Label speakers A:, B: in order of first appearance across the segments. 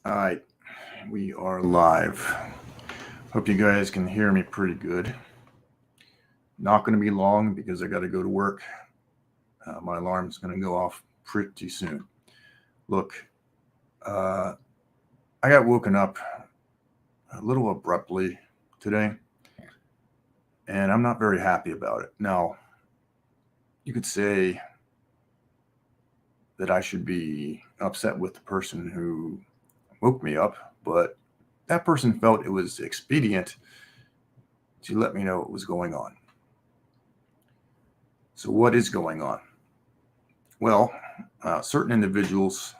A: All right, we are live. Hope you guys can hear me pretty good. Not going to be long because I got to go to work. My alarm's going to go off pretty soon. Look, uh, I got woken up a little abruptly today, and I'm not very happy about it. Now, you could say that I should be upset with the person who woke me up, but that person felt it was expedient to let me know what was going on. So, what is going on? Well, certain individuals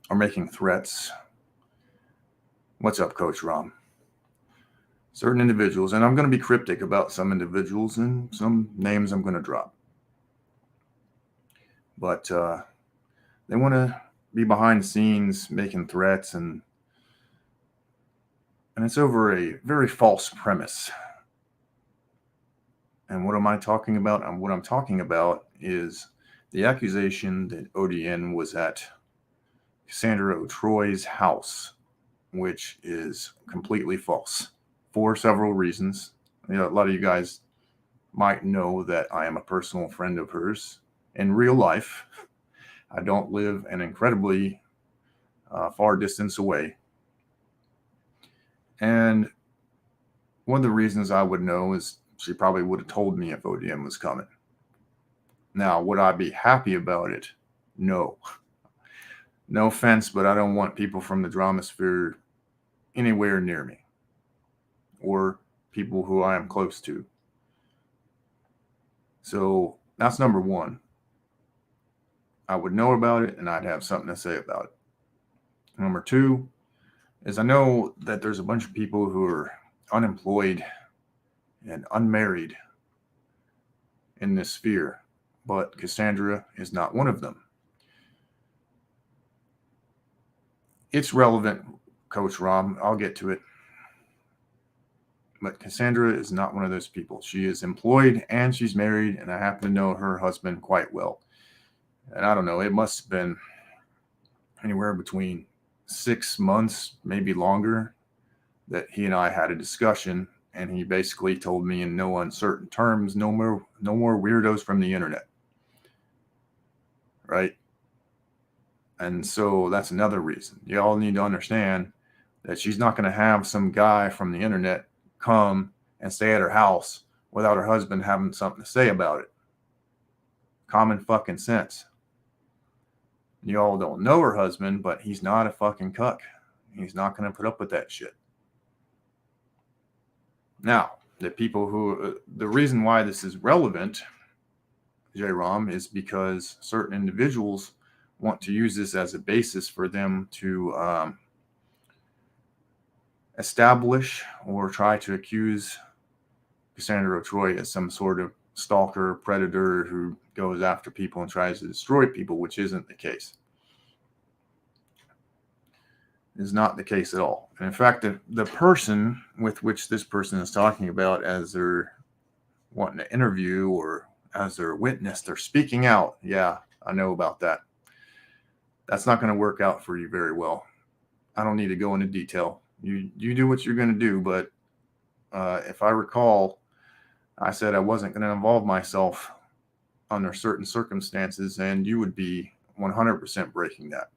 A: are making threats. What's up, Coach Rom? Certain individuals, and I'm going to be cryptic about some individuals and some names I'm going to drop, but they want to be behind the scenes making threats, and it's over a very false premise. And what am I talking about? What I'm talking about is the accusation that ODN was at Cassandra O'Troy's house, which is completely false for several reasons. A lot of you guys might know that I am a personal friend of hers in real life. I don't live an incredibly far distance away. And one of the reasons I would know is she probably would have told me if ODM was coming. Now, would I be happy about it? No. No offense, but I don't want people from the drama sphere anywhere near me or people who I am close to. So that's number one. I would know about it and I'd have something to say about it. Number two is I know that there's a bunch of people who are unemployed and unmarried in this sphere, but Cassandra is not one of them. It's relevant, Coach Rom. I'll get to it. But Cassandra is not one of those people. She is employed and she's married, and I happen to know her husband quite well. And I don't know, it must have been anywhere between 6 months, maybe longer, that he and I had a discussion, and he basically told me in no uncertain terms, no more weirdos from the internet. Right? And so that's another reason. Y'all need to understand that she's not going to have some guy from the internet come and stay at her house without her husband having something to say about it. Common fucking sense. Y'all don't know her husband, but he's not a fucking cuck. He's not going to put up with that shit. Now, the reason why this is relevant, J-Rom, is because certain individuals want to use this as a basis for them to establish or try to accuse Cassandra O'Troy as some sort of stalker, predator who goes after people and tries to destroy people, which isn't the case. Is not the case at all. And in fact, the person with which this person is talking about as they're wanting to interview or as their witness, they're speaking out. Yeah, I know about that. That's not going to work out for you very well. I don't need to go into detail. You do what you're going to do, but if I recall, I said I wasn't going to involve myself under certain circumstances, and you would be 100% breaking that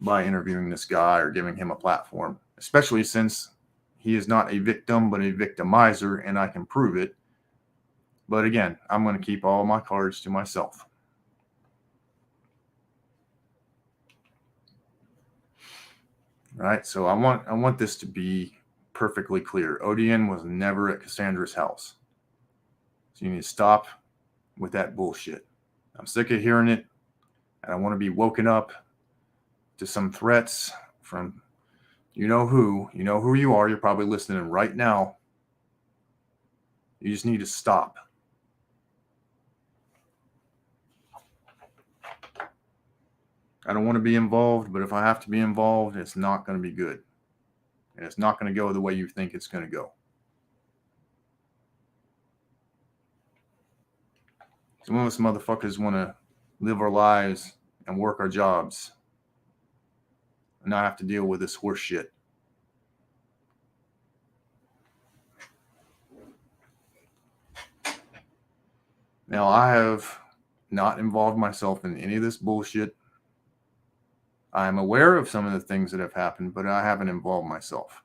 A: by interviewing this guy or giving him a platform, especially since he is not a victim but a victimizer, and I can prove it. But again, I'm going to keep all my cards to myself. All right, so I want this to be perfectly clear. ODN was never at Cassandra's house. So you need to stop with that bullshit. I'm sick of hearing it, and I want to be woken up to some threats from you know who. You know who you are. You're probably listening right now. You just need to stop. I don't want to be involved, but if I have to be involved, it's not going to be good. And it's not going to go the way you think it's going to go. Some of us motherfuckers want to live our lives and work our jobs. and not have to deal with this horse shit. Now, I have not involved myself in any of this bullshit. I'm aware of some of the things that have happened, but I haven't involved myself.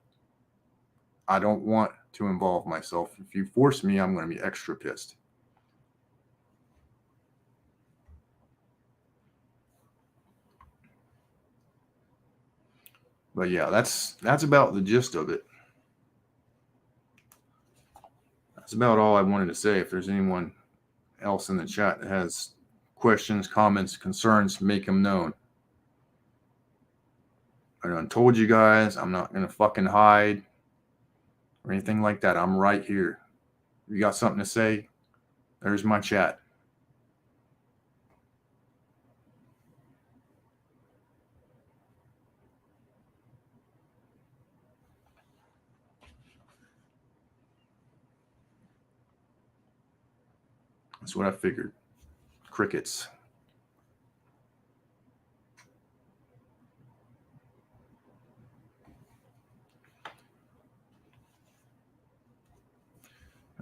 A: I don't want to involve myself. If you force me, I'm going to be extra pissed. But yeah, that's about the gist of it. That's about all I wanted to say. If there's anyone else in the chat that has questions, comments, concerns, make them known. I done told you guys I'm not going to fucking hide or anything like that. I'm right here. If you got something to say, there's my chat. That's what I figured. Crickets.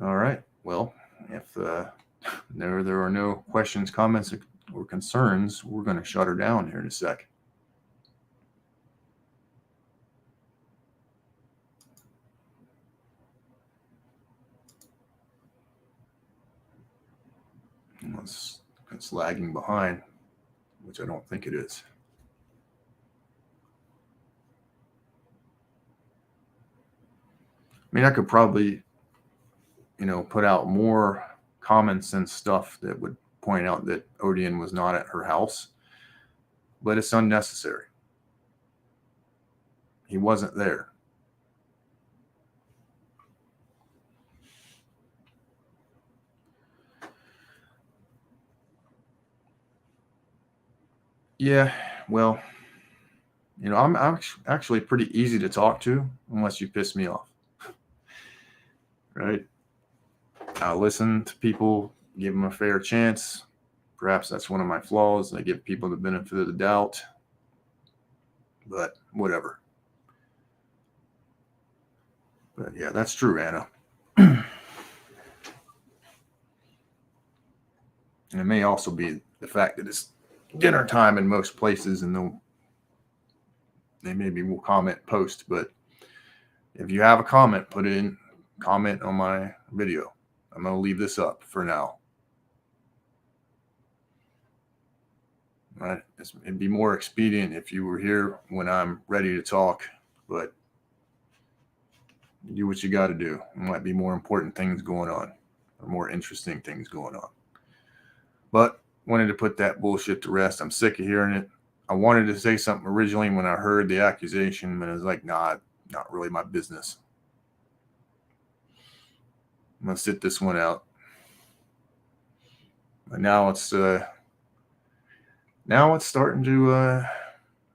A: All right. Well, if there are no questions, comments, or concerns, we're going to shut her down here in a sec. It's lagging behind, which I don't think it is. I mean, I could probably, put out more common sense stuff that would point out that Odian was not at her house, but it's unnecessary. He wasn't there. Yeah, well, I'm actually pretty easy to talk to unless you piss me off. Right? I listen to people, give them a fair chance. Perhaps that's one of my flaws. I give people the benefit of the doubt. But whatever. But yeah, that's true, Anna. And it may also be the fact that it's dinner time in most places, and they maybe will comment post. But if you have a comment, put it in comment on my video. I'm going to leave this up for now. Right? It'd be more expedient if you were here when I'm ready to talk, but do what you got to do. There might be more important things going on, or more interesting things going on. But wanted to put that bullshit to rest. I'm sick of hearing it. I wanted to say something originally when I heard the accusation, but I was like, nah, not really my business. I'm going to sit this one out. But now it's starting to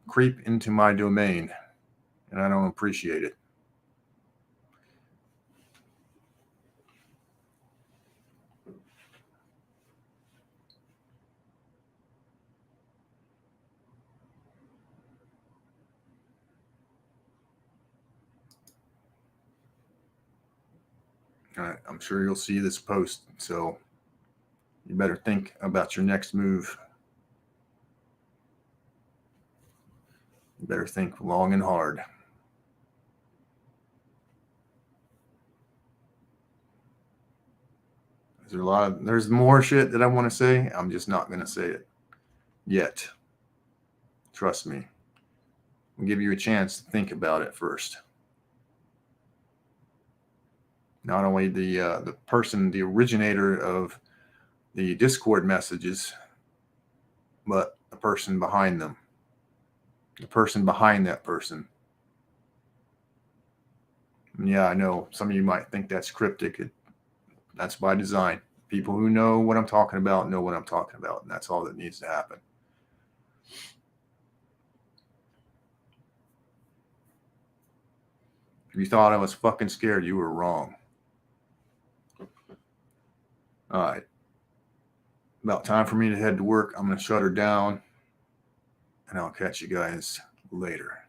A: creep into my domain, and I don't appreciate it. All right, I'm sure you'll see this post, so you better think about your next move. You better think long and hard. There's more shit that I want to say. I'm just not going to say it yet. Trust me. I'll give you a chance to think about it first. Not only the person, the originator of the Discord messages, but the person behind them. The person behind that person. And yeah, I know some of you might think that's cryptic. That's by design. People who know what I'm talking about know what I'm talking about, and that's all that needs to happen. If you thought I was fucking scared, you were wrong. All right. About time for me to head to work. I'm going to shut her down, and I'll catch you guys later.